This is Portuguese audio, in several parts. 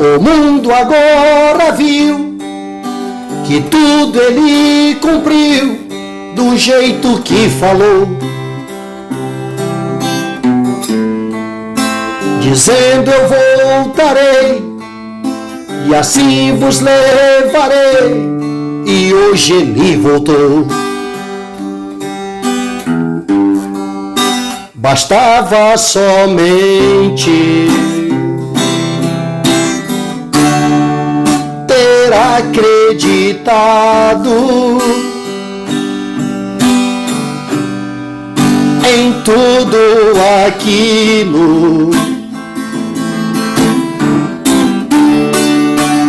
O mundo agora viu que tudo ele cumpriu do jeito que falou, dizendo eu voltarei e assim vos levarei, e hoje ele voltou. Bastava somente ter acreditado em tudo aquilo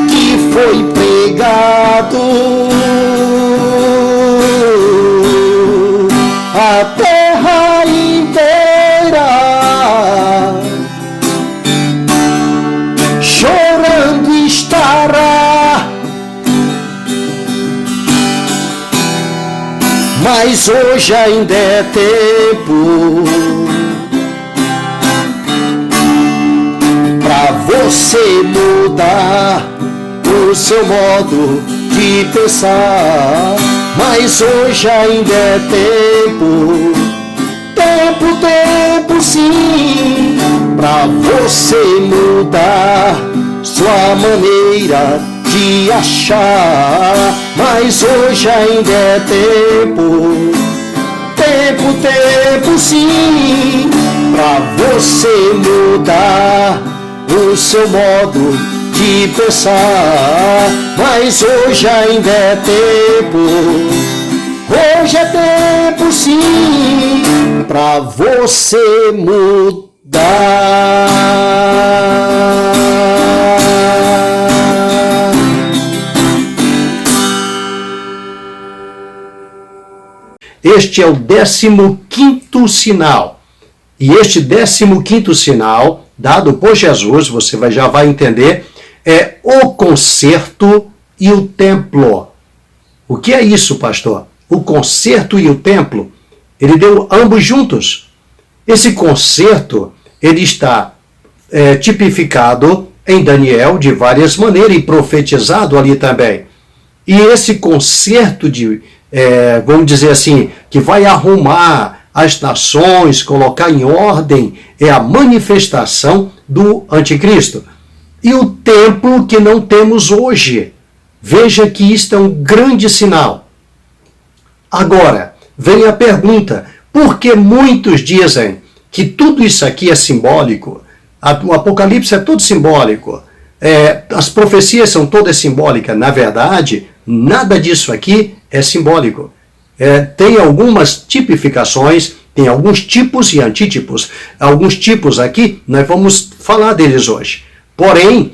que foi pregado. A terra inteira chorando estará, mas hoje ainda é tempo pra você mudar o seu modo de pensar. Mas hoje ainda é tempo, tempo sim, pra você mudar sua maneira de achar. Mas hoje ainda é tempo sim, pra você mudar o seu modo de pensar. Mas hoje ainda é tempo, hoje é tempo sim, pra você mudar. Este é o 15º sinal. E este 15º sinal, dado por Jesus, você já vai entender, é o concerto e o templo. O que é isso, pastor? O concerto e o templo, ele deu ambos juntos. Esse concerto, ele está tipificado em Daniel de várias maneiras e profetizado ali também. E esse concerto vamos dizer assim, que vai arrumar as nações, colocar em ordem, é a manifestação do anticristo. E o templo que não temos hoje. Veja que isto é um grande sinal. Agora, vem a pergunta, por que muitos dizem que tudo isso aqui é simbólico? O Apocalipse é todo simbólico. As profecias são todas simbólicas. Na verdade, nada disso aqui é simbólico. Tem algumas tipificações, tem alguns tipos e antítipos. Alguns tipos aqui, nós vamos falar deles hoje. Porém,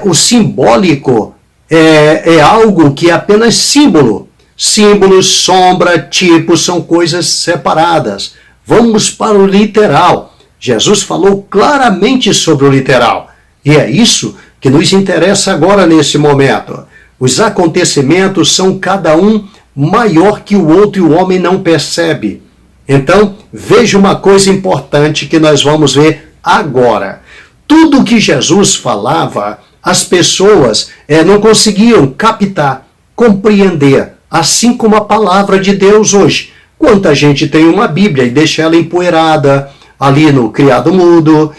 o simbólico é algo que é apenas símbolo. Símbolos, sombra, tipos são coisas separadas. Vamos para o literal. Jesus falou claramente sobre o literal. E é isso que nos interessa agora nesse momento. Os acontecimentos são cada um maior que o outro e o homem não percebe. Então, veja uma coisa importante que nós vamos ver agora. Tudo que Jesus falava, as pessoas não conseguiam captar, compreender, assim como a palavra de Deus hoje. Quanta gente tem uma Bíblia e deixa ela empoeirada, ali no criado mudo,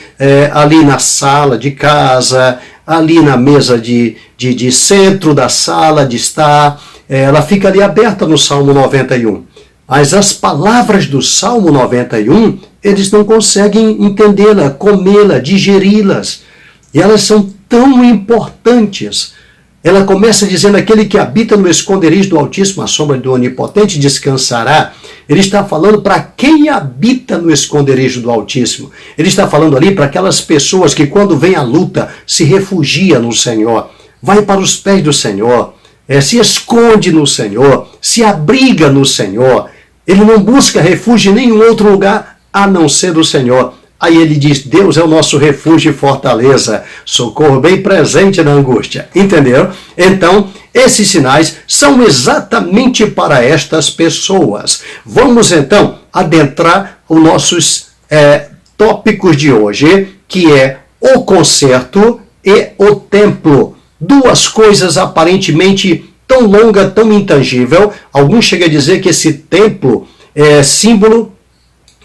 ali na sala de casa, ali na mesa de centro da sala de estar, ela fica ali aberta no Salmo 91. Mas as palavras do Salmo 91, eles não conseguem entendê-la, comê-la, digeri-las. E elas são tão importantes. Ela começa dizendo, aquele que habita no esconderijo do Altíssimo, a sombra do Onipotente, descansará. Ele está falando para quem habita no esconderijo do Altíssimo. Ele está falando ali para aquelas pessoas que quando vem a luta, se refugia no Senhor, vai para os pés do Senhor, se esconde no Senhor, se abriga no Senhor. Ele não busca refúgio em nenhum outro lugar a não ser o Senhor. Aí ele diz, Deus é o nosso refúgio e fortaleza, socorro bem presente na angústia. Entenderam? Então, esses sinais são exatamente para estas pessoas. Vamos então adentrar os nossos tópicos de hoje, que é o concerto e o templo. Duas coisas aparentemente tão longa, tão intangível. Alguns chegam a dizer que esse templo é símbolo,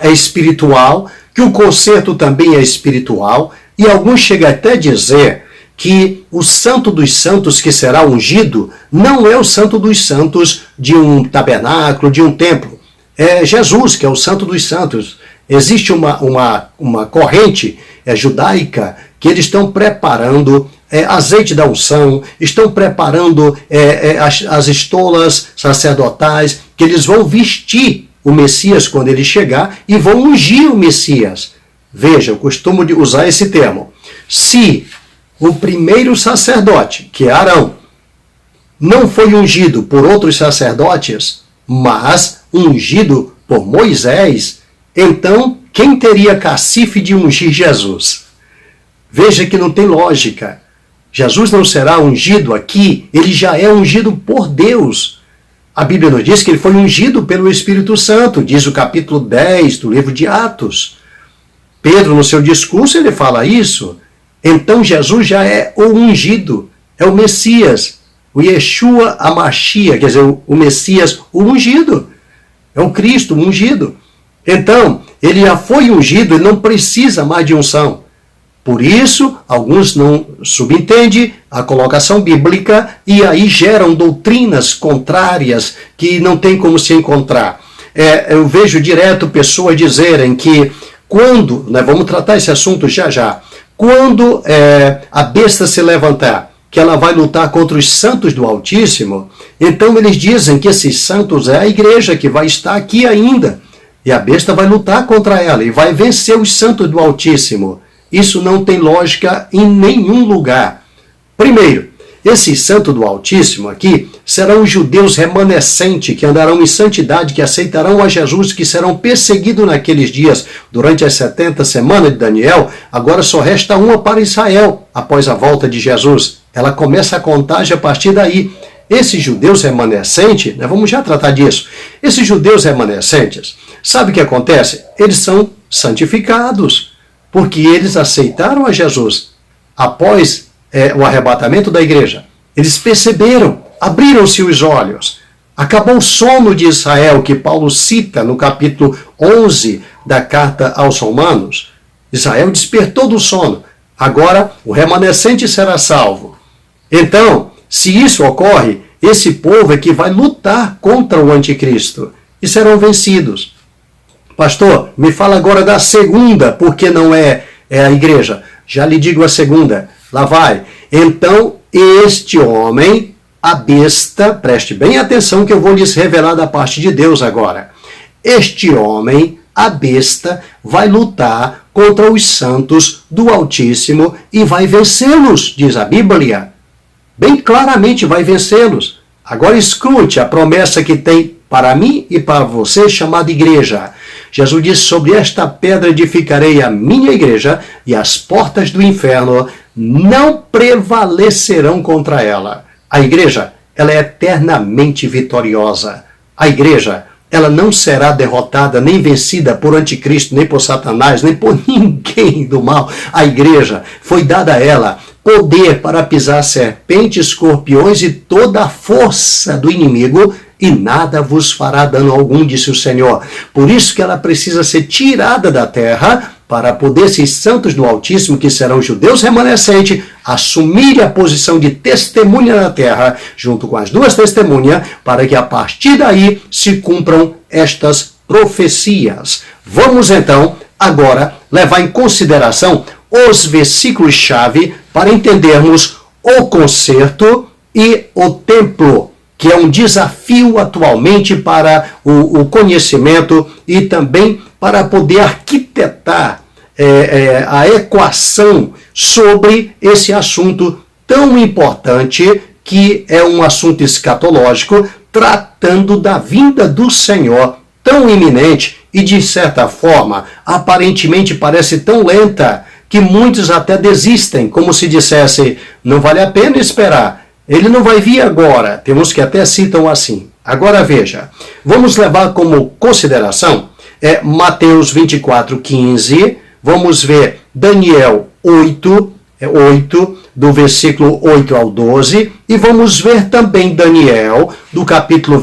é espiritual, que o concerto também é espiritual, e alguns chegam até a dizer que o Santo dos Santos que será ungido não é o Santo dos Santos de um tabernáculo, de um templo. É Jesus, que é o Santo dos Santos. Existe uma corrente judaica que eles estão preparando azeite da unção, estão preparando as estolas sacerdotais, que eles vão vestir o Messias quando ele chegar e vão ungir o Messias. Veja, eu costumo usar esse termo. Se o primeiro sacerdote, que é Arão, não foi ungido por outros sacerdotes, mas ungido por Moisés, então quem teria cacife de ungir Jesus? Veja que não tem lógica. Jesus não será ungido aqui, ele já é ungido por Deus. A Bíblia nos diz que ele foi ungido pelo Espírito Santo, diz o capítulo 10 do livro de Atos. Pedro, no seu discurso, ele fala isso. Então Jesus já é o ungido, é o Messias, o Yeshua HaMashiach, quer dizer, o Messias, o ungido. É o Cristo, o ungido. Então, ele já foi ungido, ele não precisa mais de unção. Por isso, alguns não subentendem a colocação bíblica e aí geram doutrinas contrárias que não tem como se encontrar. Eu vejo direto pessoas dizerem que quando, vamos tratar esse assunto já, quando a besta se levantar, que ela vai lutar contra os santos do Altíssimo, então eles dizem que esses santos é a igreja que vai estar aqui ainda. E a besta vai lutar contra ela e vai vencer os santos do Altíssimo. Isso não tem lógica em nenhum lugar. Primeiro, esses santos do Altíssimo aqui serão os judeus remanescentes que andarão em santidade, que aceitarão a Jesus, que serão perseguidos naqueles dias durante as 70 semanas de Daniel. Agora só resta uma para Israel após a volta de Jesus. Ela começa a contagem a partir daí. Esses judeus remanescentes, vamos já tratar disso. Esses judeus remanescentes, sabe o que acontece? Eles são santificados, porque eles aceitaram a Jesus após o arrebatamento da igreja. Eles perceberam, abriram-se os olhos. Acabou o sono de Israel, que Paulo cita no capítulo 11 da carta aos Romanos. Israel despertou do sono. Agora o remanescente será salvo. Então, se isso ocorre, esse povo é que vai lutar contra o anticristo e serão vencidos. Pastor, me fala agora da segunda, porque não é a igreja. Já lhe digo a segunda. Lá vai. Então, este homem, a besta, preste bem atenção que eu vou lhes revelar da parte de Deus agora. Este homem, a besta, vai lutar contra os santos do Altíssimo e vai vencê-los, diz a Bíblia. Bem claramente vai vencê-los. Agora escute a promessa que tem para mim e para você, chamada igreja. Jesus disse, sobre esta pedra edificarei a minha igreja e as portas do inferno não prevalecerão contra ela. A igreja, ela é eternamente vitoriosa. A igreja, ela não será derrotada nem vencida por anticristo, nem por Satanás, nem por ninguém do mal. A igreja foi dada a ela poder para pisar serpentes, escorpiões e toda a força do inimigo, e nada vos fará dano algum, disse o Senhor. Por isso que ela precisa ser tirada da terra, para poder esses santos do Altíssimo, que serão judeus remanescentes, assumirem a posição de testemunha na terra, junto com as duas testemunhas, para que a partir daí se cumpram estas profecias. Vamos então, agora, levar em consideração os versículos-chave para entendermos o concerto e o templo, que é um desafio atualmente para o conhecimento e também para poder arquitetar a equação sobre esse assunto tão importante, que é um assunto escatológico, tratando da vinda do Senhor tão iminente e, de certa forma, aparentemente parece tão lenta que muitos até desistem, como se dissesse, não vale a pena esperar, ele não vai vir agora. Temos que até citam assim. Agora veja, vamos levar como consideração Mateus 24:15, vamos ver Daniel 8, do versículo 8 ao 12, e vamos ver também Daniel, do capítulo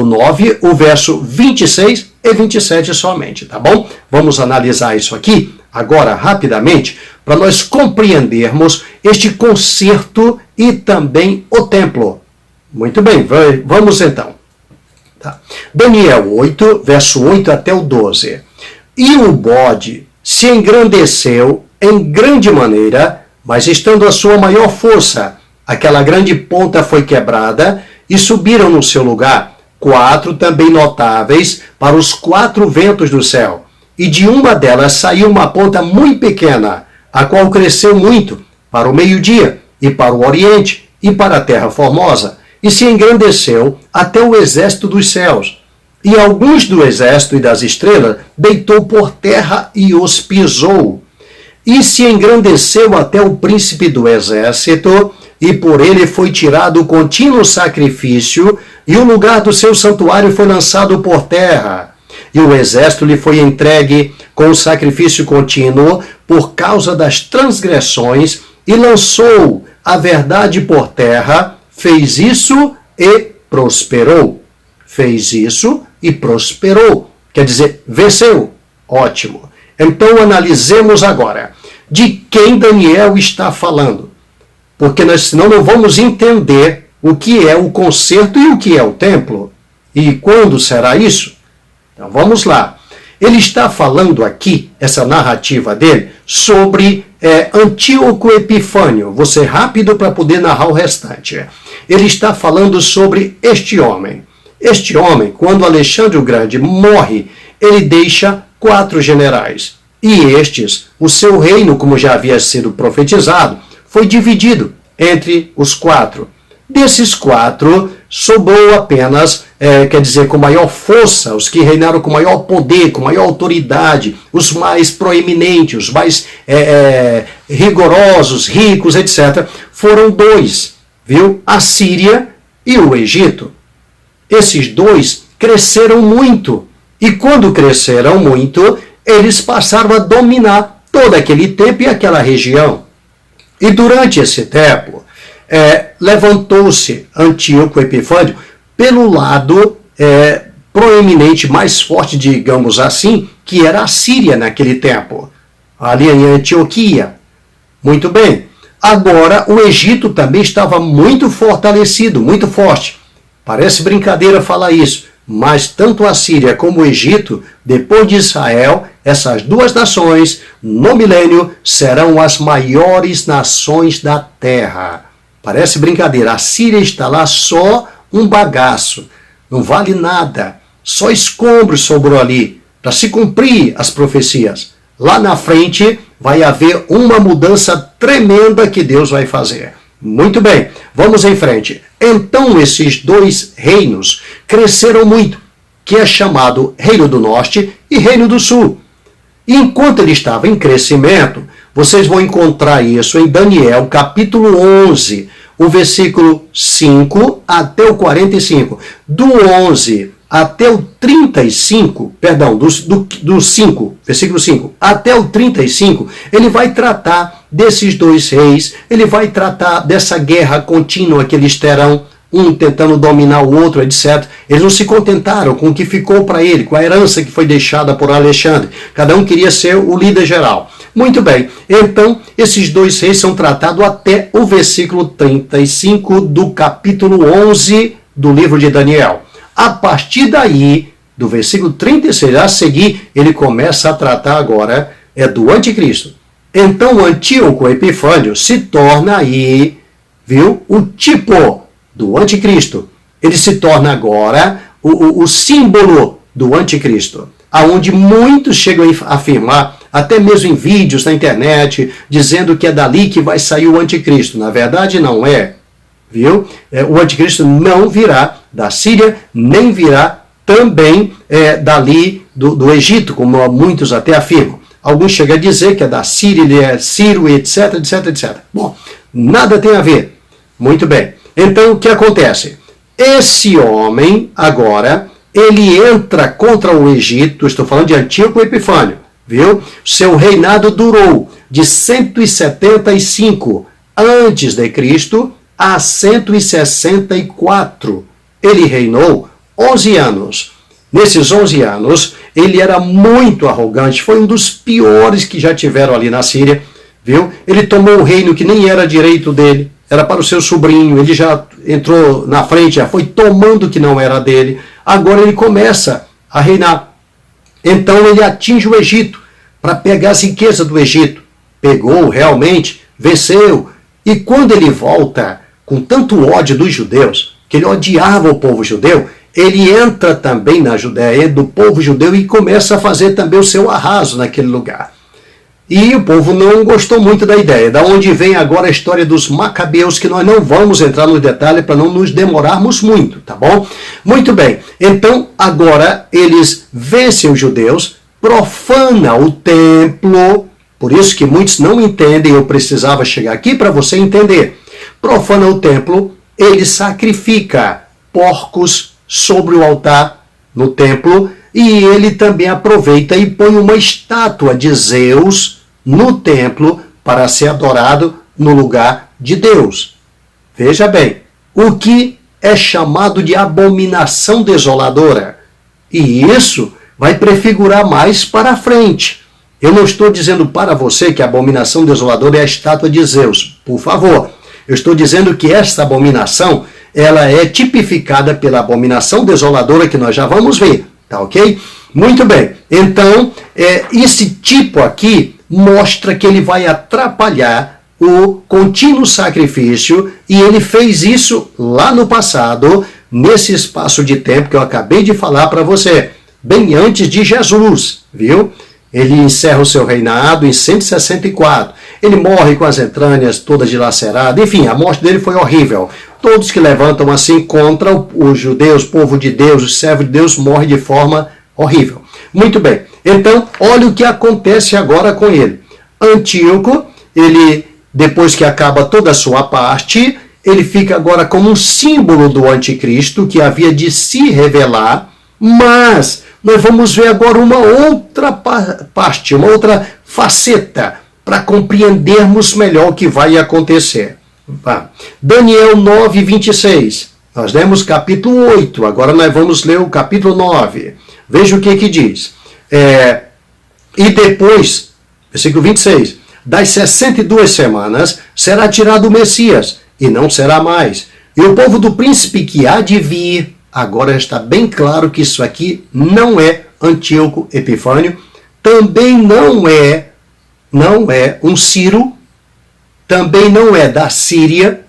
9, o verso 26 e 27 somente, tá bom? Vamos analisar isso aqui agora rapidamente, para nós compreendermos este concerto e também o templo. Muito bem, vamos então. Tá. Daniel 8, verso 8 até o 12. E o bode se engrandeceu em grande maneira, mas estando a sua maior força, aquela grande ponta foi quebrada, e subiram no seu lugar 4 também notáveis para os 4 ventos do céu. E de uma delas saiu uma ponta muito pequena, a qual cresceu muito, para o meio-dia, e para o oriente, e para a terra formosa, e se engrandeceu até o exército dos céus. E alguns do exército e das estrelas deitou por terra e os pisou. E se engrandeceu até o príncipe do exército, e por ele foi tirado o contínuo sacrifício, e o lugar do seu santuário foi lançado por terra. E o exército lhe foi entregue com o sacrifício contínuo por causa das transgressões, e lançou a verdade por terra, fez isso e prosperou. Fez isso e prosperou. Quer dizer, venceu. Ótimo. Então analisemos agora de quem Daniel está falando. Porque nós senão não vamos entender o que é o concerto e o que é o templo. E quando será isso? Então vamos lá. Ele está falando aqui, essa narrativa dele, sobre Antíoco Epifânio. Vou ser rápido para poder narrar o restante. Ele está falando sobre este homem. Este homem, quando Alexandre o Grande morre, ele deixa 4 generais. E estes, o seu reino, como já havia sido profetizado, foi dividido entre os 4. Desses 4, sobrou apenas, quer dizer, com maior força, os que reinaram com maior poder, com maior autoridade, os mais proeminentes, os mais rigorosos, ricos, etc. Foram 2, viu? A Síria e o Egito. Esses 2 cresceram muito. E quando cresceram muito, eles passaram a dominar todo aquele tempo e aquela região. E durante esse tempo, levantou-se Antíoco Epifânio pelo lado proeminente, mais forte, digamos assim, que era a Síria naquele tempo, ali em Antioquia. Muito bem. Agora, o Egito também estava muito fortalecido, muito forte. Parece brincadeira falar isso, mas tanto a Síria como o Egito, depois de Israel, essas 2 nações, no milênio, serão as maiores nações da terra. Parece brincadeira, a Síria está lá só um bagaço, não vale nada, só escombros sobrou ali, para se cumprir as profecias. Lá na frente vai haver uma mudança tremenda que Deus vai fazer. Muito bem, vamos em frente. Então esses 2 reinos cresceram muito, que é chamado Reino do Norte e Reino do Sul. E enquanto ele estava em crescimento, vocês vão encontrar isso em Daniel, capítulo 11, o versículo 5 até o 45. Do 11 até o 35, perdão, do 5, versículo 5, até o 35, ele vai tratar desses 2 reis, ele vai tratar dessa guerra contínua que eles terão, um tentando dominar o outro, etc. Eles não se contentaram com o que ficou para ele, com a herança que foi deixada por Alexandre. Cada um queria ser o líder geral. Muito bem, então esses 2 reis são tratados até o versículo 35 do capítulo 11 do livro de Daniel. A partir daí, do versículo 36 a seguir, ele começa a tratar agora do anticristo. Então Antíoco Epifânio se torna aí, viu, o tipo do anticristo. Ele se torna agora o símbolo do anticristo, aonde muitos chegam a afirmar, até mesmo em vídeos na internet, dizendo que é dali que vai sair o anticristo. Na verdade não é, viu? O anticristo não virá da Síria, nem virá também dali do Egito, como muitos até afirmam. Alguns chegam a dizer que é da Síria, ele é sírio, etc, etc, etc. Bom, nada tem a ver. Muito bem. Então, o que acontece? Esse homem, agora, ele entra contra o Egito, estou falando de Antíoco Epifânio, viu? Seu reinado durou de 175 antes de Cristo a 164. Ele reinou 11 anos. Nesses 11 anos, ele era muito arrogante, foi um dos piores que já tiveram ali na Síria, viu? Ele tomou um reino que nem era direito dele, era para o seu sobrinho, ele já entrou na frente, já foi tomando o que não era dele. Agora ele começa a reinar. Então ele atinge o Egito para pegar as riquezas do Egito. Pegou realmente, venceu. E quando ele volta com tanto ódio dos judeus, que ele odiava o povo judeu, ele entra também na Judéia do povo judeu e começa a fazer também o seu arraso naquele lugar. E o povo não gostou muito da ideia. Da onde vem agora a história dos Macabeus, que nós não vamos entrar no detalhe para não nos demorarmos muito, tá bom? Muito bem. Então, agora eles vencem os judeus, profana o templo, por isso que muitos não entendem, eu precisava chegar aqui para você entender. Profana o templo, ele sacrifica porcos sobre o altar no templo, e ele também aproveita e põe uma estátua de Zeus no templo para ser adorado no lugar de Deus. Veja bem, o que é chamado de abominação desoladora. E isso vai prefigurar mais para frente. Eu não estou dizendo para você que a abominação desoladora é a estátua de Zeus. Por favor, eu estou dizendo que essa abominação, ela é tipificada pela abominação desoladora que nós já vamos ver. Tá ok? Muito bem. Então, esse tipo aqui mostra que ele vai atrapalhar o contínuo sacrifício, e ele fez isso lá no passado, nesse espaço de tempo que eu acabei de falar para você, bem antes de Jesus, viu? Ele encerra o seu reinado em 164. Ele morre com as entranhas todas dilaceradas. Enfim, a morte dele foi horrível. Todos que levantam assim contra os judeus, povo de Deus, os servos de Deus, morrem de forma horrível. Muito bem. Então, olha o que acontece agora com ele. Antíoco, ele, depois que acaba toda a sua parte, ele fica agora como um símbolo do anticristo que havia de se revelar, mas nós vamos ver agora uma outra parte, uma outra faceta, para compreendermos melhor o que vai acontecer. Daniel 9, 26. Nós lemos capítulo 8, agora nós vamos ler o capítulo 9. Veja o que diz. E depois, versículo 26, das 62 semanas será tirado o Messias, e não será mais. E o povo do príncipe que há de vir, agora está bem claro que isso aqui não é Antíoco Epifânio, também não é um Ciro, também não é da Síria,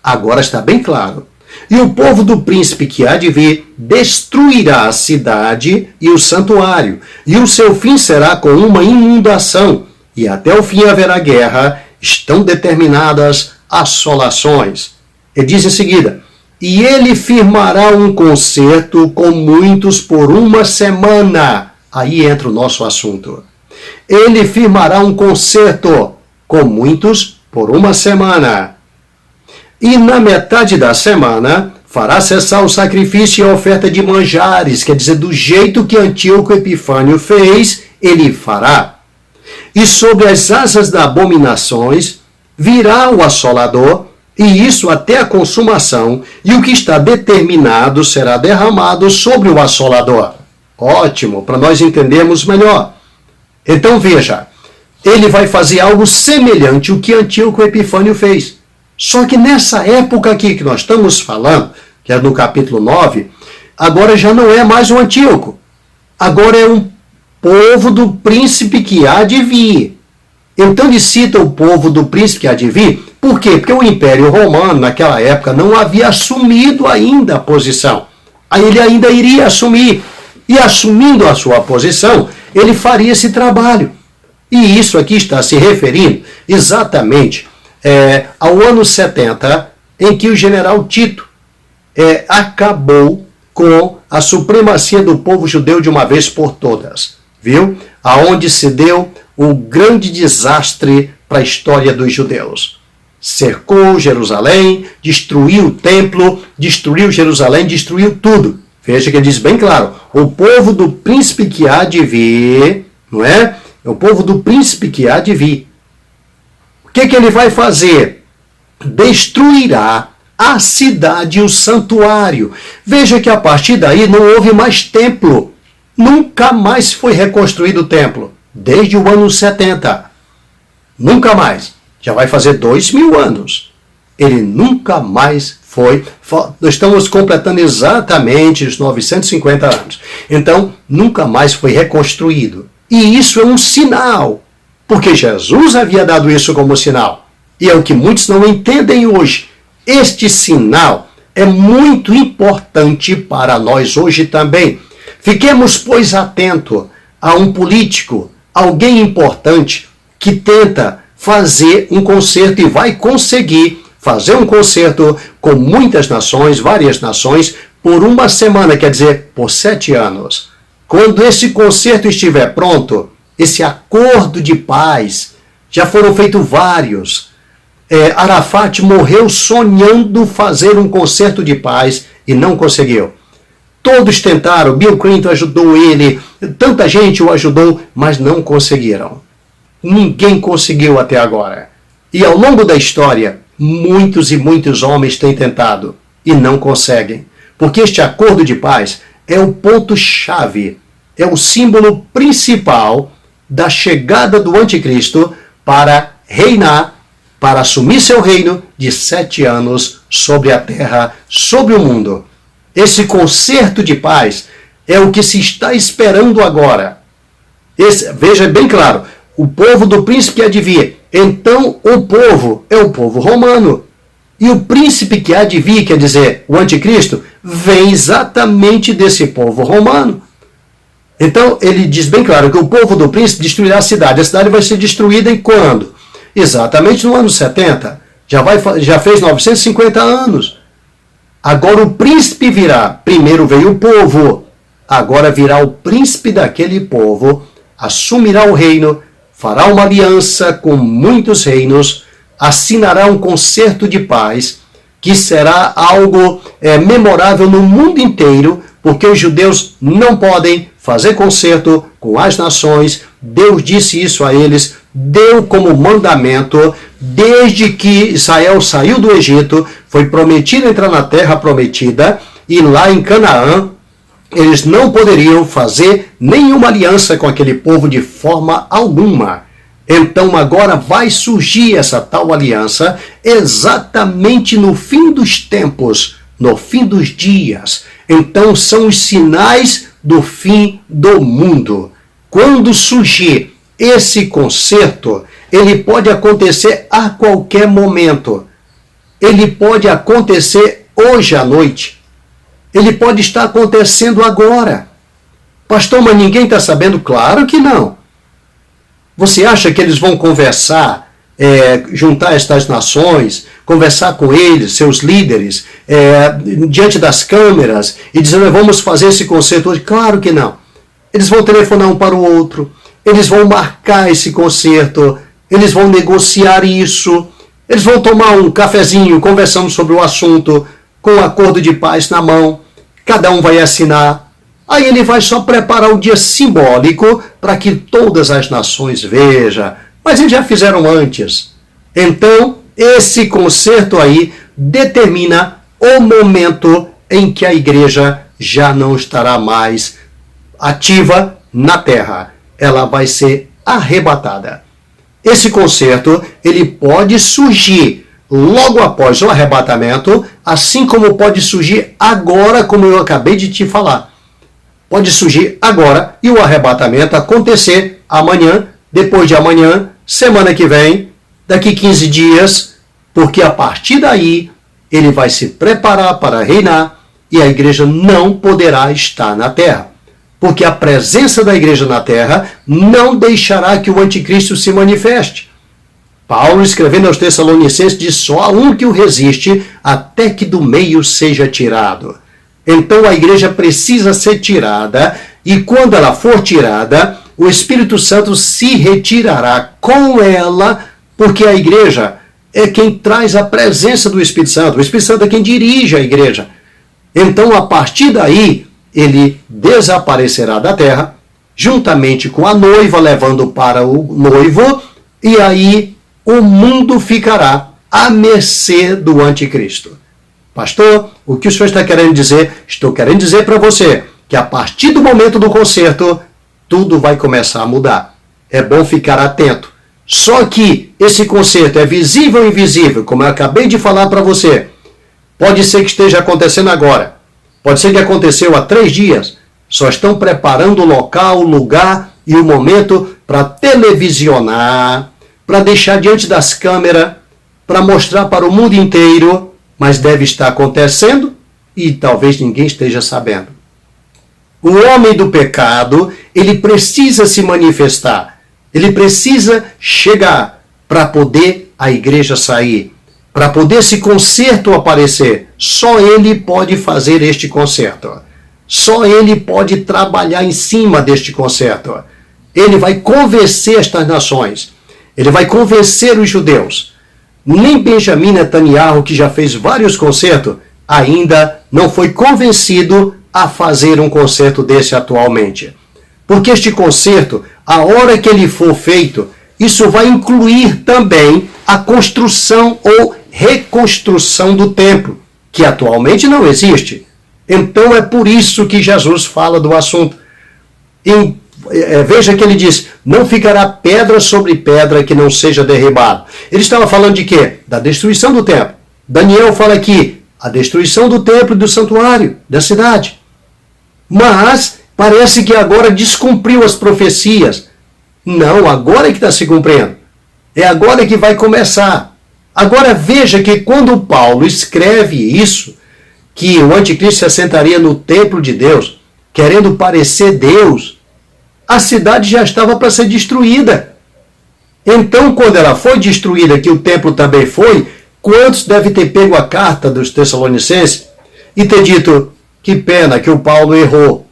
agora está bem claro. E o povo do príncipe que há de vir destruirá a cidade e o santuário, e o seu fim será com uma inundação, e até o fim haverá guerra, estão determinadas assolações. Ele diz em seguida, e ele firmará um concerto com muitos por uma semana. Aí entra o nosso assunto. Ele firmará um concerto com muitos por uma semana. E na metade da semana fará cessar o sacrifício e a oferta de manjares, quer dizer, do jeito que Antíoco Epifânio fez, ele fará. E sobre as asas das abominações virá o assolador, e isso até a consumação, e o que está determinado será derramado sobre o assolador. Ótimo, para nós entendermos melhor. Então veja, ele vai fazer algo semelhante ao que Antíoco Epifânio fez. Só que nessa época aqui que nós estamos falando, que é no capítulo 9, agora já não é mais o Antíoco. Agora é um povo do príncipe que há de vir. Então ele cita o povo do príncipe que há de vir. Por quê? Porque o Império Romano, naquela época, não havia assumido ainda a posição. Aí ele ainda iria assumir. E assumindo a sua posição, ele faria esse trabalho. E isso aqui está se referindo exatamente ao ano 70, em que o general Tito acabou com a supremacia do povo judeu de uma vez por todas. Viu? Aonde se deu o grande desastre para a história dos judeus. Cercou Jerusalém, destruiu o templo, destruiu Jerusalém, destruiu tudo. Veja que ele diz bem claro, o povo do príncipe que há de vir, não é? É o povo do príncipe que há de vir. O que ele vai fazer? Destruirá a cidade e o santuário. Veja que a partir daí não houve mais templo. Nunca mais foi reconstruído o templo. Desde o ano 70. Nunca mais. Já vai fazer 2000 anos. Ele nunca mais foi. Estamos completando exatamente os 950 anos. Então, nunca mais foi reconstruído. E isso é um sinal. Porque Jesus havia dado isso como sinal. E é o que muitos não entendem hoje. Este sinal é muito importante para nós hoje também. Fiquemos, pois, atentos a um político, alguém importante, que tenta fazer um concerto e vai conseguir fazer um concerto com muitas nações, várias nações, por uma semana, quer dizer, por 7 anos. Quando esse concerto estiver pronto, esse acordo de paz, já foram feitos vários. Arafat morreu sonhando fazer um concerto de paz e não conseguiu. Todos tentaram, Bill Clinton ajudou ele, tanta gente o ajudou, mas não conseguiram. Ninguém conseguiu até agora. E ao longo da história, muitos e muitos homens têm tentado e não conseguem. Porque este acordo de paz é o ponto-chave, é o símbolo principal da chegada do anticristo para reinar, para assumir seu reino de 7 anos sobre a terra, sobre o mundo. Esse concerto de paz é o que se está esperando agora. Veja bem claro, o povo do príncipe há de vir. Então o povo é o povo romano. E o príncipe que há de vir, quer dizer, o anticristo, vem exatamente desse povo romano. Então ele diz bem claro que o povo do príncipe destruirá a cidade. A cidade vai ser destruída em quando? Exatamente no ano 70. Já fez 950 anos. Agora o príncipe virá. Primeiro veio o povo. Agora virá o príncipe daquele povo. Assumirá o reino. Fará uma aliança com muitos reinos. Assinará um concerto de paz. Que será algo memorável no mundo inteiro. Porque os judeus não podem fazer concerto com as nações. Deus disse isso a eles. Deu como mandamento, desde que Israel saiu do Egito, foi prometido entrar na terra prometida, e lá em Canaã, eles não poderiam fazer nenhuma aliança com aquele povo de forma alguma. Então agora vai surgir essa tal aliança exatamente no fim dos tempos, no fim dos dias. Então são os sinais do fim do mundo. Quando surgir esse concerto, ele pode acontecer a qualquer momento. Ele pode acontecer hoje à noite. Ele pode estar acontecendo agora. Pastor, mas ninguém está sabendo? Claro que não. Você acha que eles vão conversar, juntar estas nações, conversar com eles, seus líderes, diante das câmeras, e dizer, vamos fazer esse concerto hoje? Claro que não. Eles vão telefonar um para o outro. Eles vão marcar esse concerto, eles vão negociar isso, eles vão tomar um cafezinho conversando sobre o assunto, com um acordo de paz na mão, cada um vai assinar. Aí ele vai só preparar o dia simbólico para que todas as nações vejam. Mas eles já fizeram antes. Então, esse concerto aí determina o momento em que a igreja já não estará mais ativa na terra. Ela vai ser arrebatada. Esse concerto, ele pode surgir logo após o arrebatamento, assim como pode surgir agora, como eu acabei de te falar. Pode surgir agora e o arrebatamento acontecer amanhã, depois de amanhã, semana que vem, daqui 15 dias, porque a partir daí ele vai se preparar para reinar e a igreja não poderá estar na terra. Porque a presença da igreja na terra não deixará que o anticristo se manifeste. Paulo, escrevendo aos Tessalonicenses, diz: só há um que o resiste, até que do meio seja tirado. Então a igreja precisa ser tirada, e quando ela for tirada, o Espírito Santo se retirará com ela, porque a igreja é quem traz a presença do Espírito Santo. O Espírito Santo é quem dirige a igreja. Então, a partir daí, ele desaparecerá da terra, juntamente com a noiva, levando para o noivo, e aí o mundo ficará à mercê do anticristo. Pastor, o que o senhor está querendo dizer? Estou querendo dizer para você que a partir do momento do concerto, tudo vai começar a mudar. É bom ficar atento. Só que esse concerto é visível ou invisível, como eu acabei de falar para você. Pode ser que esteja acontecendo agora. Pode ser que aconteceu há 3 dias. Só estão preparando o local, o lugar e o momento para televisionar, para deixar diante das câmeras, para mostrar para o mundo inteiro, mas deve estar acontecendo e talvez ninguém esteja sabendo. O homem do pecado, ele precisa se manifestar. Ele precisa chegar para poder a igreja sair, para poder esse concerto aparecer. Só ele pode fazer este concerto. Só ele pode trabalhar em cima deste concerto. Ele vai convencer estas nações. Ele vai convencer os judeus. Nem Benjamin Netanyahu, que já fez vários concertos, ainda não foi convencido a fazer um concerto desse atualmente. Porque este concerto, a hora que ele for feito, isso vai incluir também a construção ou reconstrução do templo, que atualmente não existe. Então é por isso que Jesus fala do assunto. Veja que ele diz, não ficará pedra sobre pedra que não seja derribado. Ele estava falando de quê? Da destruição do templo. Daniel fala aqui, a destruição do templo e do santuário, da cidade. Mas parece que agora descumpriu as profecias. Não, agora é que está se cumprindo. É agora que vai começar. Agora veja que quando Paulo escreve isso, que o anticristo se assentaria no templo de Deus, querendo parecer Deus, a cidade já estava para ser destruída. Então, quando ela foi destruída, que o templo também foi, quantos devem ter pego a carta dos Tessalonicenses e ter dito, que pena que o Paulo errou,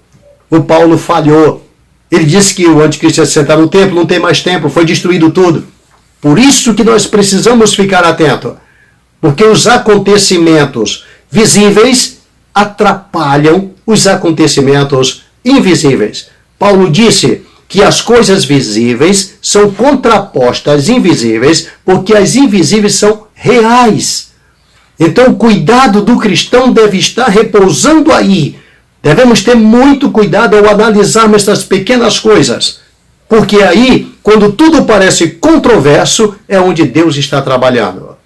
o Paulo falhou. Ele disse que o anticristo ia se sentar no templo, não tem mais templo, foi destruído tudo. Por isso que nós precisamos ficar atentos, porque os acontecimentos visíveis atrapalham os acontecimentos invisíveis. Paulo disse que as coisas visíveis são contrapostas às invisíveis, porque as invisíveis são reais. Então, o cuidado do cristão deve estar repousando aí. Devemos ter muito cuidado ao analisarmos essas pequenas coisas, porque aí, quando tudo parece controverso, é onde Deus está trabalhando.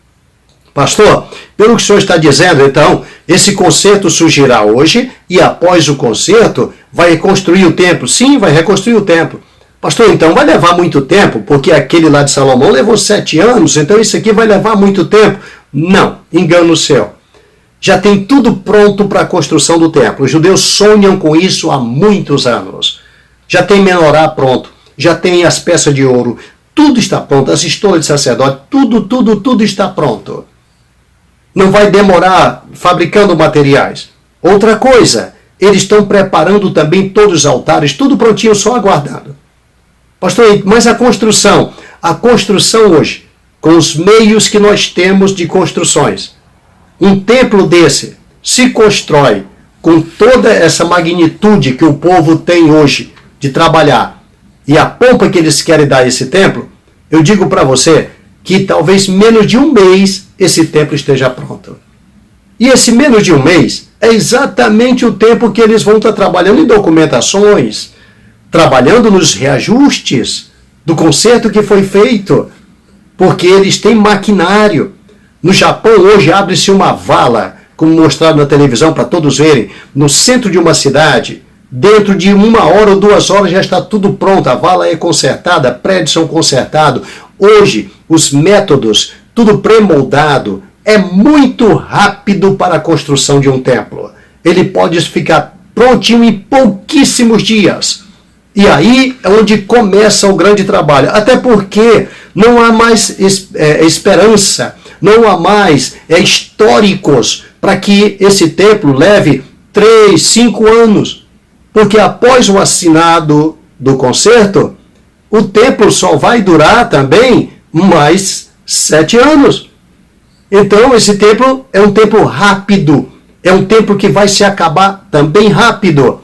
Pastor, pelo que o senhor está dizendo, então, esse concerto surgirá hoje e após o concerto vai reconstruir o templo. Sim, vai reconstruir o templo. Pastor, então vai levar muito tempo, porque aquele lá de Salomão levou 7 anos, então isso aqui vai levar muito tempo. Não, engano seu. Já tem tudo pronto para a construção do templo. Os judeus sonham com isso há muitos anos. Já tem menorá pronto, já tem as peças de ouro, tudo está pronto, as estolas de sacerdote, tudo está pronto. Não vai demorar fabricando materiais. Outra coisa, eles estão preparando também todos os altares, tudo prontinho, só aguardando. Pastor, mas a construção hoje, com os meios que nós temos de construções, um templo desse se constrói com toda essa magnitude que o povo tem hoje de trabalhar e a pompa que eles querem dar a esse templo, eu digo para você que talvez menos de um mês esse templo esteja pronto. E esse menos de um mês é exatamente o tempo que eles vão estar trabalhando em documentações, trabalhando nos reajustes do conserto que foi feito, porque eles têm maquinário. No Japão hoje abre-se uma vala, como mostrado na televisão para todos verem, no centro de uma cidade. Dentro de 1 hora ou 2 horas já está tudo pronto, a vala é consertada, prédios são consertados. Hoje, os métodos, tudo pré-moldado, é muito rápido para a construção de um templo. Ele pode ficar prontinho em pouquíssimos dias. E aí é onde começa o grande trabalho. Até porque não há mais esperança, não há mais históricos para que esse templo leve 3, 5 anos. Porque após o assinado do concerto, o templo só vai durar também mais 7 anos. Então esse templo é um templo rápido. É um templo que vai se acabar também rápido.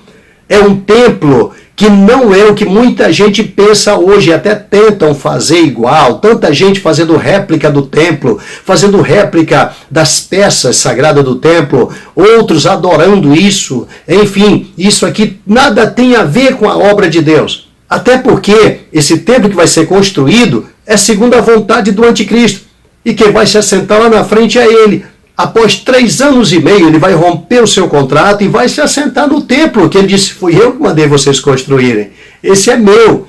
É um templo que não é o que muita gente pensa hoje, até tentam fazer igual, tanta gente fazendo réplica do templo, fazendo réplica das peças sagradas do templo, outros adorando isso, enfim, isso aqui nada tem a ver com a obra de Deus, até porque esse templo que vai ser construído é segundo a vontade do anticristo, e quem vai se assentar lá na frente é ele. Após 3 anos e meio, ele vai romper o seu contrato e vai se assentar no templo, que ele disse, fui eu que mandei vocês construírem. Esse é meu.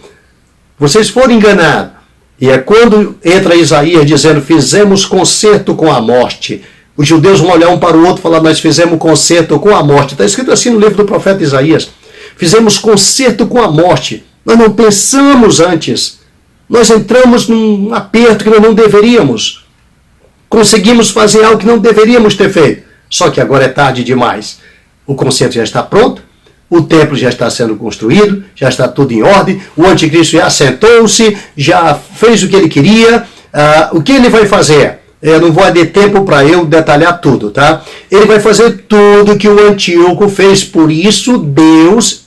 Vocês foram enganados. E é quando entra Isaías dizendo, fizemos concerto com a morte. Os judeus vão olhar um para o outro e falar, nós fizemos concerto com a morte. Está escrito assim no livro do profeta Isaías. Fizemos concerto com a morte. Nós não pensamos antes. Nós entramos num aperto que nós não deveríamos. Conseguimos fazer algo que não deveríamos ter feito. Só que agora é tarde demais. O concerto já está pronto, o templo já está sendo construído, já está tudo em ordem, o anticristo já sentou-se, já fez o que ele queria. O que ele vai fazer? Eu não vou ter tempo para eu detalhar tudo, tá? Ele vai fazer tudo que o Antíoco fez. Por isso, Deus,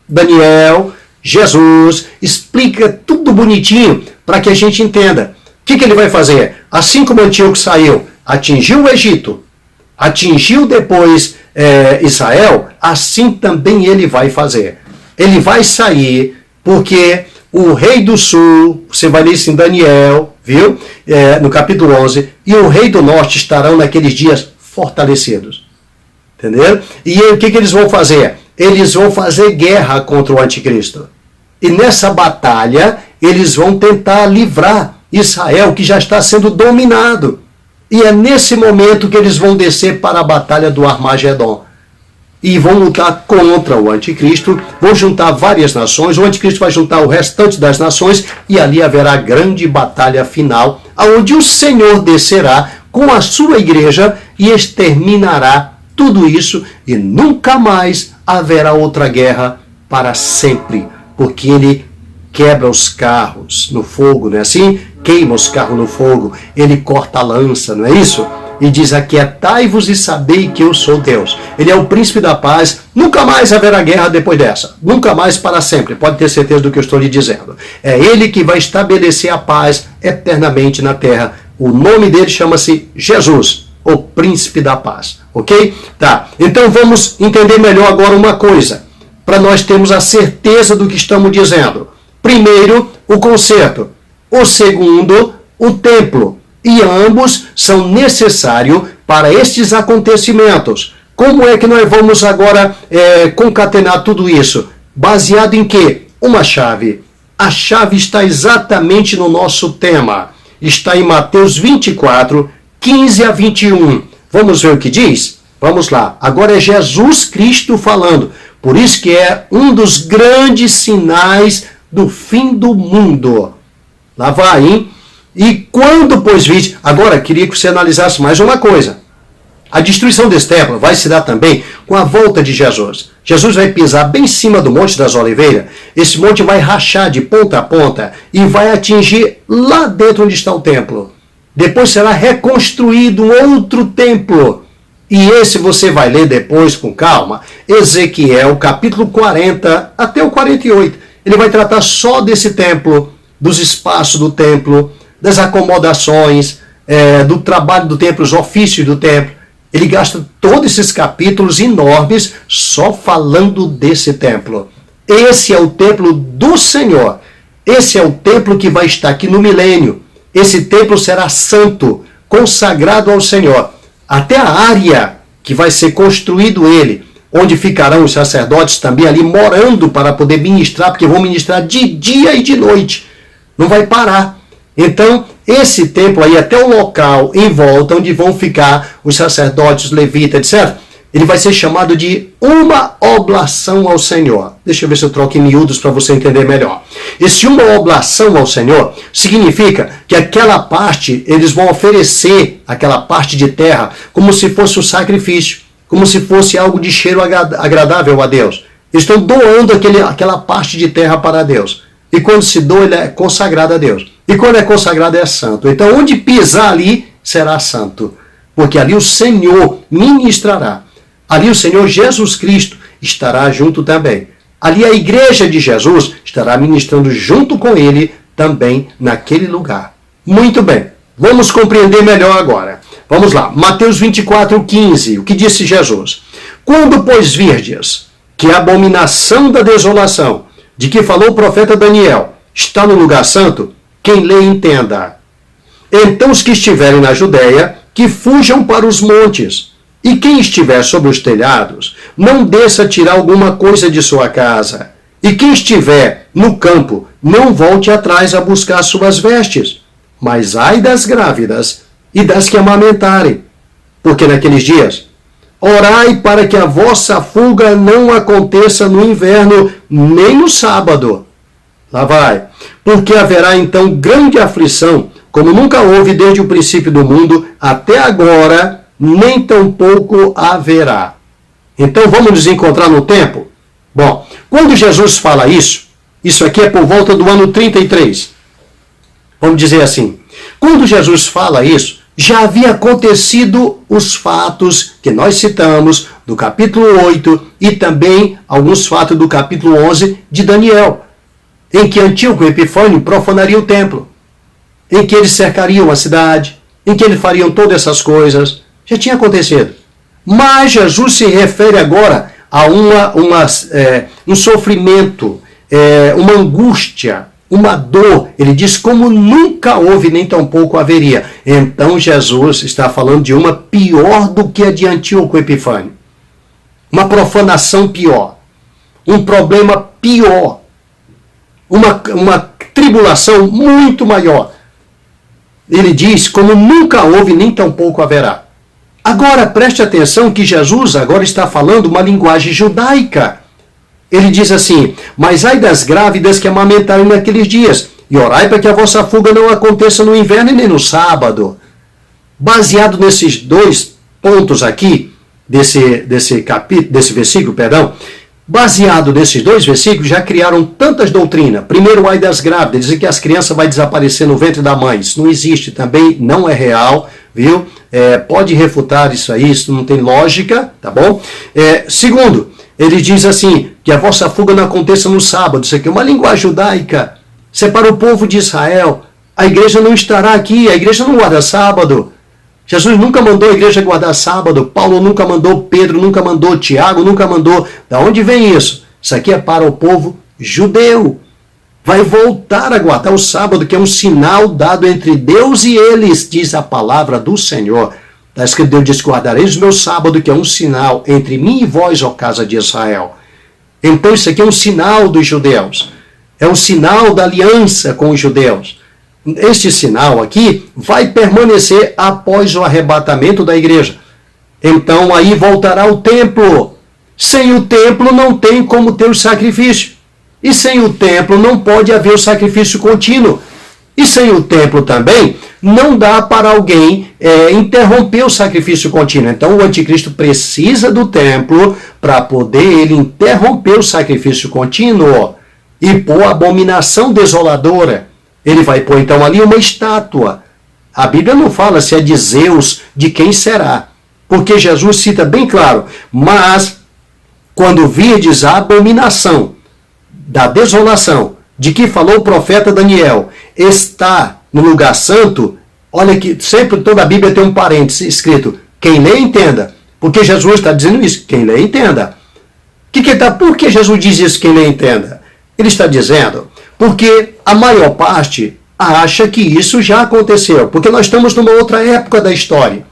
Daniel, Jesus, explica tudo bonitinho para que a gente entenda. O que ele vai fazer? Assim como Antíoco saiu, atingiu o Egito, atingiu depois Israel, assim também ele vai fazer. Ele vai sair porque o rei do sul, você vai ler isso em Daniel, viu? No capítulo 11, e o rei do norte estarão naqueles dias fortalecidos. Entendeu? E aí, o que eles vão fazer? Eles vão fazer guerra contra o anticristo. E nessa batalha, eles vão tentar livrar Israel, que já está sendo dominado. E é nesse momento que eles vão descer para a batalha do Armagedon. E vão lutar contra o anticristo, vão juntar várias nações, o anticristo vai juntar o restante das nações, e ali haverá a grande batalha final, onde o Senhor descerá com a sua igreja e exterminará tudo isso, e nunca mais haverá outra guerra para sempre, porque ele quebra os carros no fogo, não é assim? Queima os carros no fogo, ele corta a lança, não é isso? E diz, aquietai-vos e sabei que eu sou Deus. Ele é o príncipe da paz, nunca mais haverá guerra depois dessa, nunca mais para sempre, pode ter certeza do que eu estou lhe dizendo. É ele que vai estabelecer a paz eternamente na terra. O nome dele chama-se Jesus, o príncipe da paz, ok? Tá, então vamos entender melhor agora uma coisa, para nós termos a certeza do que estamos dizendo. Primeiro, o concerto. O segundo, o templo. E ambos são necessários para estes acontecimentos. Como é que nós vamos agora concatenar tudo isso? Baseado em quê? Uma chave. A chave está exatamente no nosso tema. Está em Mateus 24, 15 a 21. Vamos ver o que diz? Vamos lá. Agora é Jesus Cristo falando. Por isso que é um dos grandes sinais do fim do mundo. Lá vai, hein? E quando, pois, viste... Agora, queria que você analisasse mais uma coisa. A destruição desse templo vai se dar também com a volta de Jesus. Jesus vai pisar bem em cima do Monte das Oliveiras. Esse monte vai rachar de ponta a ponta e vai atingir lá dentro onde está o templo. Depois será reconstruído um outro templo. E esse você vai ler depois com calma. Ezequiel, capítulo 40 até o 48. Ele vai tratar só desse templo, dos espaços do templo, das acomodações, do trabalho do templo, os ofícios do templo. Ele gasta todos esses capítulos enormes só falando desse templo. Esse é o templo do Senhor. Esse é o templo que vai estar aqui no milênio. Esse templo será santo, consagrado ao Senhor. Até a área que vai ser construído ele, onde ficarão os sacerdotes também ali morando para poder ministrar, porque vão ministrar de dia e de noite. Não vai parar. Então, esse templo aí, até o local em volta, onde vão ficar os sacerdotes, os levitas, etc., ele vai ser chamado de uma oblação ao Senhor. Deixa eu ver se eu troco em miúdos para você entender melhor. Esse uma oblação ao Senhor significa que aquela parte, eles vão oferecer aquela parte de terra como se fosse um sacrifício. como se fosse algo de cheiro agradável a Deus. Eles estão doando aquela parte de terra para Deus. E quando se doa, ele é consagrado a Deus. E quando é consagrado, é santo. Então, onde pisar ali, será santo. Porque ali o Senhor ministrará. Ali o Senhor Jesus Cristo estará junto também. Ali a igreja de Jesus estará ministrando junto com ele também naquele lugar. Muito bem. Vamos compreender melhor agora. Vamos lá. Mateus 24:15. O que disse Jesus? Quando, pois, virdes que a abominação da desolação, de que falou o profeta Daniel, está no lugar santo, quem lê entenda. Então os que estiverem na Judéia, que fujam para os montes. E quem estiver sobre os telhados, não desça tirar alguma coisa de sua casa. E quem estiver no campo, não volte atrás a buscar suas vestes. Mas ai das grávidas e das que amamentarem. Porque naqueles dias, orai para que a vossa fuga não aconteça no inverno, nem no sábado. Lá vai. Porque haverá então grande aflição, como nunca houve desde o princípio do mundo até agora, nem tampouco haverá. Então vamos nos encontrar no tempo? Bom, quando Jesus fala isso aqui é por volta do ano 33. Vamos dizer assim. Quando Jesus fala isso, já havia acontecido os fatos que nós citamos do capítulo 8 e também alguns fatos do capítulo 11 de Daniel, em que Antíoco Epifânio profanaria o templo, em que eles cercariam a cidade, em que eles fariam todas essas coisas. Já tinha acontecido. Mas Jesus se refere agora a um sofrimento, uma angústia, uma dor. Ele diz como nunca houve, nem tampouco haveria. Então Jesus está falando de uma pior do que a de Antíoco Epifânio. Uma profanação pior. Um problema pior. Uma tribulação muito maior. Ele diz como nunca houve, nem tampouco haverá. Agora, preste atenção que Jesus agora está falando uma linguagem judaica. Ele diz assim, mas ai das grávidas que amamentarem naqueles dias, e orai para que a vossa fuga não aconteça no inverno e nem no sábado. Baseado nesses dois pontos aqui, desse versículo, baseado nesses dois versículos, já criaram tantas doutrinas. Primeiro, ai das grávidas, dizem que as crianças vão desaparecer no ventre da mãe. Isso não existe também, não é real, viu? Pode refutar isso aí, isso não tem lógica, tá bom? Segundo, ele diz assim, que a vossa fuga não aconteça no sábado. Isso aqui é uma linguagem judaica. Isso é para o povo de Israel. A igreja não estará aqui, a igreja não guarda sábado. Jesus nunca mandou a igreja guardar sábado, Paulo nunca mandou, Pedro nunca mandou, Tiago nunca mandou. Da onde vem isso? Isso aqui é para o povo judeu. Vai voltar a guardar o sábado, que é um sinal dado entre Deus e eles, diz a palavra do Senhor. Está escrito, Deus diz, guardareis o meu sábado, que é um sinal entre mim e vós, ó casa de Israel. Então isso aqui é um sinal dos judeus. É um sinal da aliança com os judeus. Este sinal aqui vai permanecer após o arrebatamento da igreja. Então aí voltará o templo. Sem o templo não tem como ter o sacrifício. E sem o templo não pode haver o sacrifício contínuo. E sem o templo também não dá para alguém interromper o sacrifício contínuo. Então o anticristo precisa do templo para poder ele interromper o sacrifício contínuo e pôr a abominação desoladora. Ele vai pôr então ali uma estátua. A Bíblia não fala se é de Zeus, de quem será. Porque Jesus cita bem claro, mas quando virdes a abominação da desolação, de que falou o profeta Daniel, está no lugar santo, olha que sempre toda a Bíblia tem um parêntese escrito, quem lê entenda, porque Jesus está dizendo isso, quem lê entenda. Por que Jesus diz isso, quem lê entenda? Ele está dizendo, porque a maior parte acha que isso já aconteceu, porque nós estamos numa outra época da história.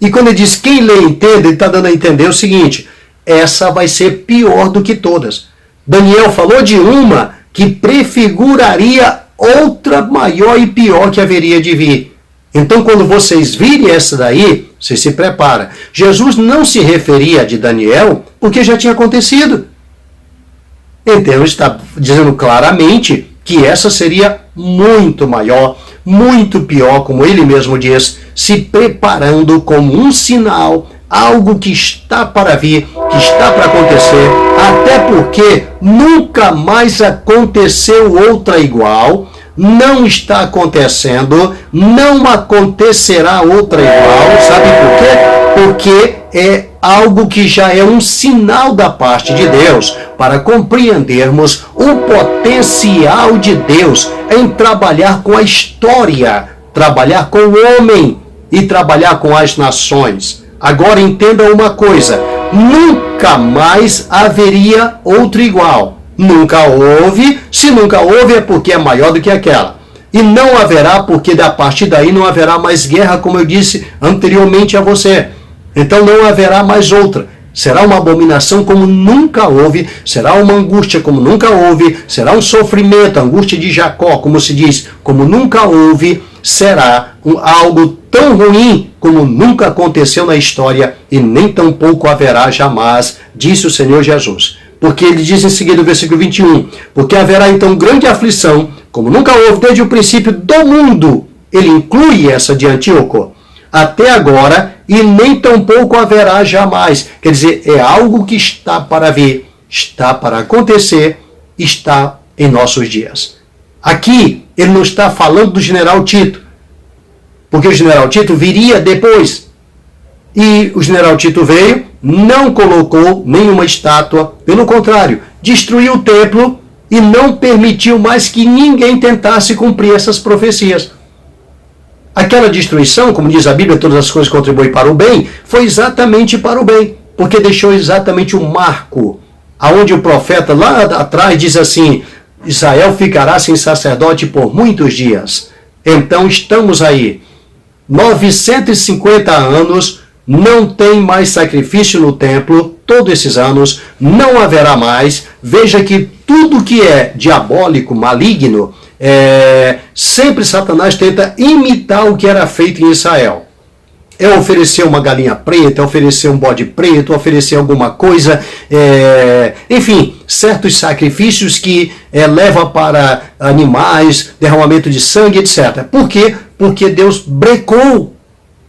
E quando ele diz quem lê entenda, ele está dando a entender o seguinte, essa vai ser pior do que todas. Daniel falou de uma que prefiguraria outra maior e pior que haveria de vir. Então, quando vocês virem essa daí, vocês se preparam. Jesus não se referia de Daniel porque já tinha acontecido. Então, ele está dizendo claramente que essa seria muito maior, muito pior, como ele mesmo diz, se preparando como um sinal algo que está para vir, que está para acontecer, até porque nunca mais aconteceu outra igual, não está acontecendo, não acontecerá outra igual, sabe por quê? Porque é algo que já é um sinal da parte de Deus para compreendermos o potencial de Deus em trabalhar com a história, trabalhar com o homem e trabalhar com as nações. Agora entenda uma coisa, nunca mais haveria outro igual. Nunca houve, se nunca houve é porque é maior do que aquela. E não haverá, porque a partir daí não haverá mais guerra, como eu disse anteriormente a você. Então não haverá mais outra. Será uma abominação como nunca houve, será uma angústia como nunca houve, será um sofrimento, a angústia de Jacó, como se diz, como nunca houve, será algo tão ruim como nunca aconteceu na história e nem tampouco haverá jamais, disse o Senhor Jesus. Porque ele diz em seguida, no versículo 21, porque haverá então grande aflição, como nunca houve desde o princípio do mundo. Ele inclui essa de Antíoco. Até agora, e nem tampouco haverá jamais. Quer dizer, é algo que está para vir, está para acontecer, está em nossos dias. Aqui, ele não está falando do general Tito, porque o general Tito viria depois. E o general Tito veio, não colocou nenhuma estátua, pelo contrário, destruiu o templo e não permitiu mais que ninguém tentasse cumprir essas profecias. Aquela destruição, como diz a Bíblia, todas as coisas contribuem para o bem, foi exatamente para o bem, porque deixou exatamente um marco, aonde o profeta lá atrás diz assim, Israel ficará sem sacerdote por muitos dias. Então estamos aí, 950 anos, não tem mais sacrifício no templo, todos esses anos, não haverá mais. Veja que tudo que é diabólico, maligno, sempre Satanás tenta imitar o que era feito em Israel. É oferecer uma galinha preta, é oferecer um bode preto, oferecer alguma coisa, enfim, certos sacrifícios que levam para animais, derramamento de sangue, etc. Por quê? Porque Deus brecou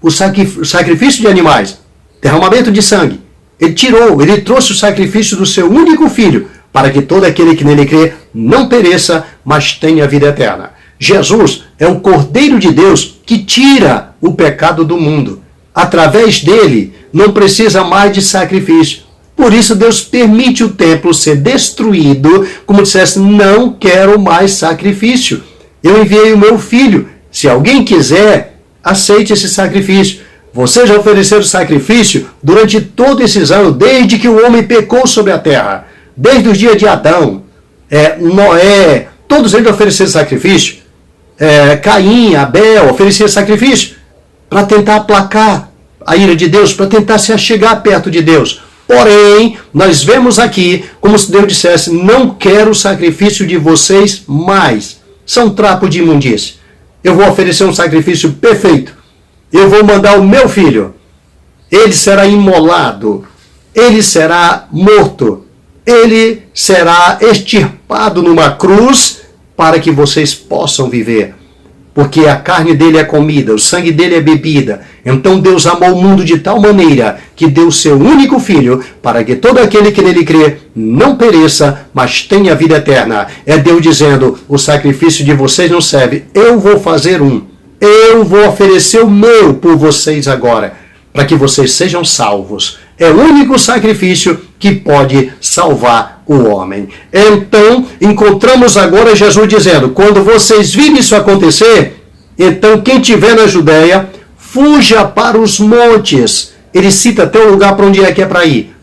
o sacrifício de animais, derramamento de sangue. Ele tirou, ele trouxe o sacrifício do seu único filho, para que todo aquele que nele crê não pereça, mas tenha vida eterna. Jesus é o Cordeiro de Deus que tira o pecado do mundo. Através dele, não precisa mais de sacrifício. Por isso, Deus permite o templo ser destruído, como dissesse, não quero mais sacrifício. Eu enviei o meu filho. Se alguém quiser, aceite esse sacrifício. Vocês já ofereceram sacrifício durante todos esses anos, desde que o homem pecou sobre a terra. Desde os dias de Adão, Noé, todos eles ofereceram sacrifício. Caim, Abel, ofereceram sacrifício para tentar aplacar a ira de Deus, para tentar se achegar perto de Deus. Porém, nós vemos aqui, como se Deus dissesse, não quero o sacrifício de vocês mais. São trapos de imundície. Eu vou oferecer um sacrifício perfeito. Eu vou mandar o meu filho. Ele será imolado. Ele será morto. Ele será extirpado numa cruz para que vocês possam viver. Porque a carne dele é comida, o sangue dele é bebida. Então Deus amou o mundo de tal maneira que deu o seu único filho para que todo aquele que nele crê não pereça, mas tenha vida eterna. É Deus dizendo, o sacrifício de vocês não serve, eu vou fazer um. Eu vou oferecer o meu por vocês agora, para que vocês sejam salvos. É o único sacrifício que pode salvar o homem. Então, encontramos agora Jesus dizendo, quando vocês virem isso acontecer, então quem estiver na Judéia, fuja para os montes. Ele cita até o lugar para onde é que é para ir.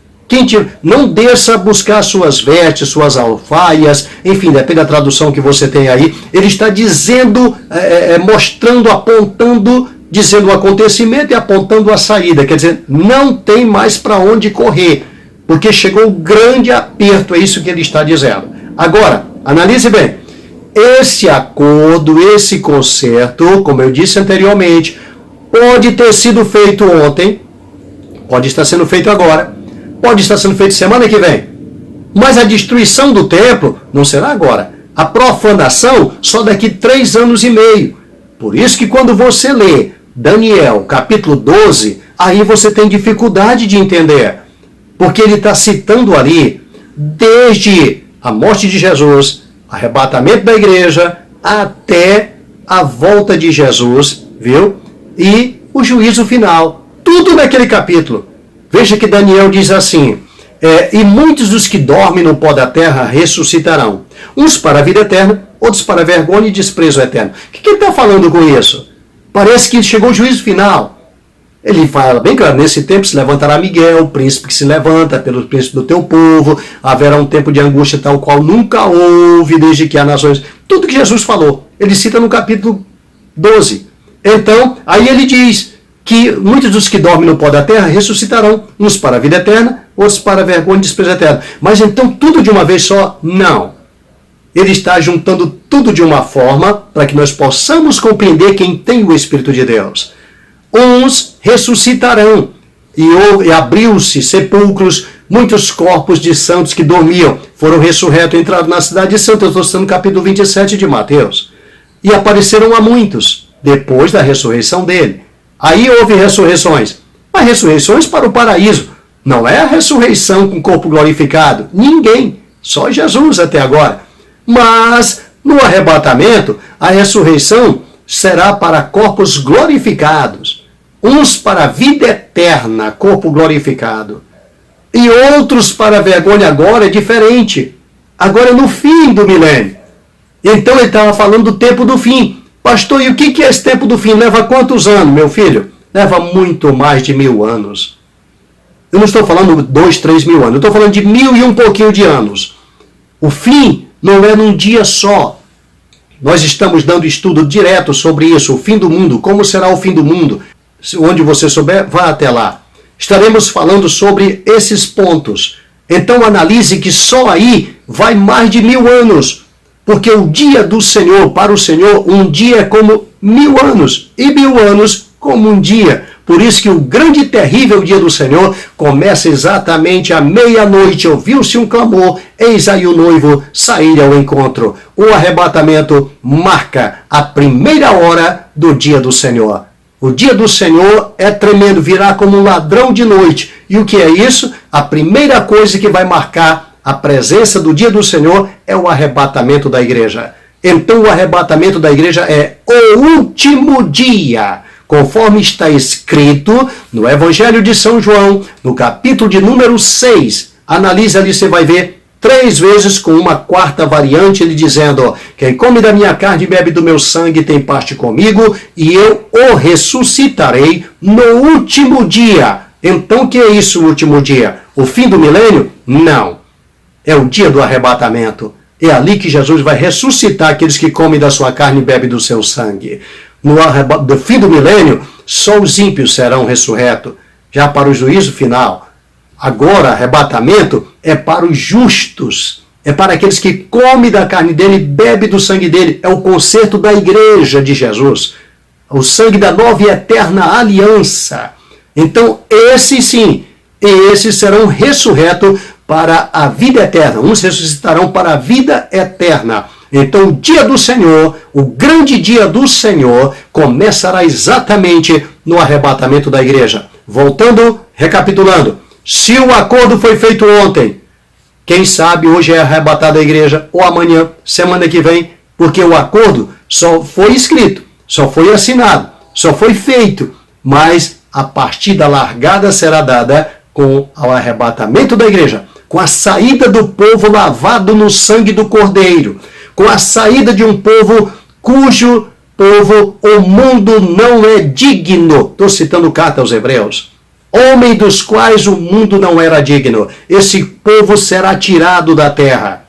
Não desça buscar suas vestes, suas alfaias, enfim, depende da tradução que você tem aí. Ele está dizendo, mostrando, apontando, dizendo o acontecimento e apontando a saída. Quer dizer, não tem mais para onde correr, porque chegou o grande aperto, é isso que ele está dizendo. Agora, analise bem. Esse acordo, esse concerto, como eu disse anteriormente, pode ter sido feito ontem, pode estar sendo feito agora, pode estar sendo feito semana que vem. Mas a destruição do templo não será agora. A profanação só daqui 3 anos e meio. Por isso que quando você lê Daniel, capítulo 12, aí você tem dificuldade de entender, porque ele está citando ali desde a morte de Jesus, arrebatamento da igreja, até a volta de Jesus, viu? E o juízo final. Tudo naquele capítulo. Veja que Daniel diz assim, e muitos dos que dormem no pó da terra ressuscitarão. Uns para a vida eterna, outros para a vergonha e desprezo eterno. O que ele está falando com isso? Parece que chegou o juízo final. Ele fala bem claro, nesse tempo se levantará Miguel, o príncipe que se levanta pelo príncipe do teu povo, haverá um tempo de angústia tal qual nunca houve desde que há nações. Tudo que Jesus falou, ele cita no capítulo 12. Então, aí ele diz que muitos dos que dormem no pó da terra ressuscitarão, uns para a vida eterna, outros para a vergonha e desprezo eterno. Mas então tudo de uma vez só? Não. Ele está juntando tudo de uma forma para que nós possamos compreender quem tem o Espírito de Deus. Uns ressuscitarão, e abriu-se sepulcros, muitos corpos de santos que dormiam foram ressurretos, entraram na cidade de Santa. Eu estou citando o capítulo 27 de Mateus. E apareceram a muitos, depois da ressurreição dele. Aí houve ressurreições, mas ressurreições para o paraíso. Não é a ressurreição com o corpo glorificado. Ninguém, só Jesus até agora. Mas no arrebatamento, a ressurreição será para corpos glorificados. Uns para a vida eterna, corpo glorificado. E outros para a vergonha. Agora é diferente. Agora é no fim do milênio. Então ele estava falando do tempo do fim. Pastor, e o que é esse tempo do fim? Leva quantos anos, meu filho? Leva muito mais de 1000 anos. Eu não estou falando 2, 3 mil anos. Eu estou falando de 1000 e um pouquinho de anos. O fim não é num dia só. Nós estamos dando estudo direto sobre isso, o fim do mundo, como será o fim do mundo. Onde você souber, vá até lá. Estaremos falando sobre esses pontos. Então analise que só aí vai mais de 1000 anos. Porque o dia do Senhor, para o Senhor, um dia é como 1000 anos. E 1000 anos como um dia. Por isso que o grande e terrível dia do Senhor começa exatamente à meia-noite. Ouviu-se um clamor, eis aí o noivo sair ao encontro. O arrebatamento marca a primeira hora do dia do Senhor. O dia do Senhor é tremendo, virá como um ladrão de noite. E o que é isso? A primeira coisa que vai marcar a presença do dia do Senhor é o arrebatamento da igreja. Então o arrebatamento da igreja é o último dia. Conforme está escrito no Evangelho de São João, no capítulo de número 6. Analise ali, você vai ver 3 vezes com uma quarta variante, ele dizendo: quem come da minha carne e bebe do meu sangue tem parte comigo, e eu o ressuscitarei no último dia. Então o que é isso, o último dia? O fim do milênio? Não. É o dia do arrebatamento. É ali que Jesus vai ressuscitar aqueles que comem da sua carne e bebem do seu sangue. No fim do milênio, só os ímpios serão ressurretos, já para o juízo final. Agora, arrebatamento é para os justos, é para aqueles que comem da carne dele e bebem do sangue dele. É o concerto da igreja de Jesus, o sangue da nova e eterna aliança. Então, esses sim, esses serão ressurretos para a vida eterna. Uns ressuscitarão para a vida eterna. Então o dia do Senhor, o grande dia do Senhor, começará exatamente no arrebatamento da igreja. Voltando, recapitulando. Se o acordo foi feito ontem, quem sabe hoje é arrebatada a igreja, ou amanhã, semana que vem, porque o acordo só foi escrito, só foi assinado, só foi feito, mas a partida largada será dada com o arrebatamento da igreja, com a saída do povo lavado no sangue do Cordeiro, com a saída de um povo cujo povo o mundo não é digno. Estou citando carta aos Hebreus. Homem dos quais o mundo não era digno. Esse povo será tirado da terra.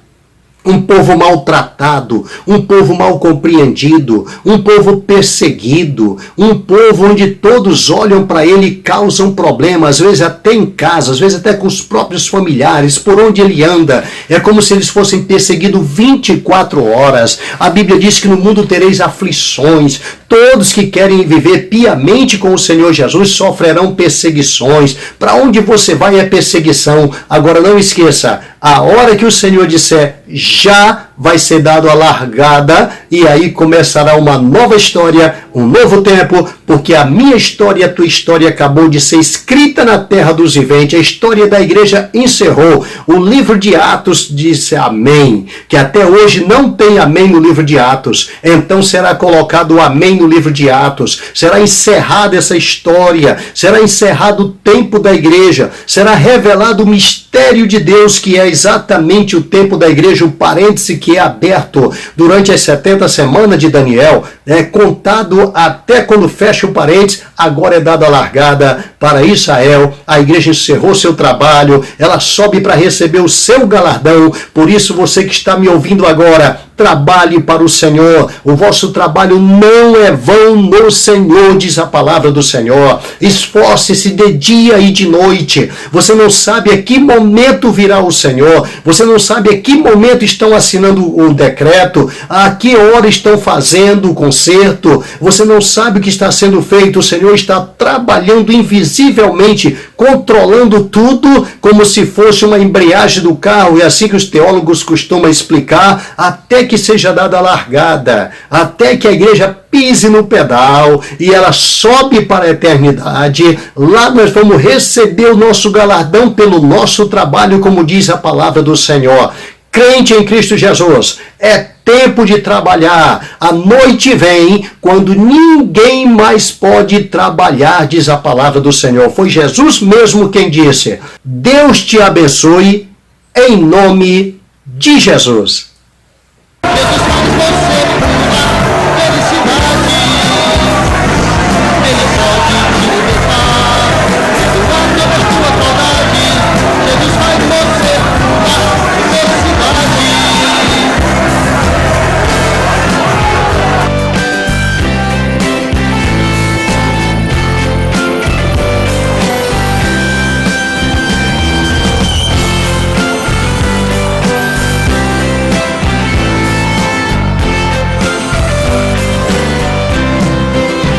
Um povo maltratado, um povo mal compreendido, um povo perseguido, um povo onde todos olham para ele e causam problemas, às vezes até em casa, às vezes até com os próprios familiares, por onde ele anda. É como se eles fossem perseguidos 24 horas. A Bíblia diz que no mundo tereis aflições. Todos que querem viver piamente com o Senhor Jesus sofrerão perseguições. Para onde você vai é perseguição. Agora não esqueça, a hora que o Senhor disser já vai ser dado a largada, e aí começará uma nova história, um novo tempo, porque a minha história e a tua história acabou de ser escrita na terra dos viventes. A história da igreja encerrou. O livro de Atos disse amém, que até hoje não tem amém no livro de Atos. Então será colocado o amém no livro de Atos. Será encerrada essa história, será encerrado o tempo da igreja, será revelado o mistério de Deus, que é exatamente o tempo da igreja, o parêntese que é aberto durante as 70 semanas de Daniel, é contado até quando fecha o parêntese, agora é dada a largada para Israel, a igreja encerrou seu trabalho, ela sobe para receber o seu galardão. Por isso, você que está me ouvindo agora, trabalhe para o Senhor, o vosso trabalho não é vão no Senhor, diz a palavra do Senhor. Esforce-se de dia e de noite. Você não sabe a que momento virá o Senhor, você não sabe a que momento estão assinando o decreto, a que hora estão fazendo o conserto, você não sabe o que está sendo feito. O Senhor está trabalhando invisivelmente, controlando tudo como se fosse uma embreagem do carro, é assim que os teólogos costumam explicar, até que seja dada a largada, até que a igreja pise no pedal e ela sobe para a eternidade. Lá nós vamos receber o nosso galardão pelo nosso trabalho, como diz a palavra do Senhor. Crente em Cristo Jesus, é tempo de trabalhar. A noite vem quando ninguém mais pode trabalhar, diz a palavra do Senhor. Foi Jesus mesmo quem disse: Deus te abençoe em nome de Jesus. Jesus, quando você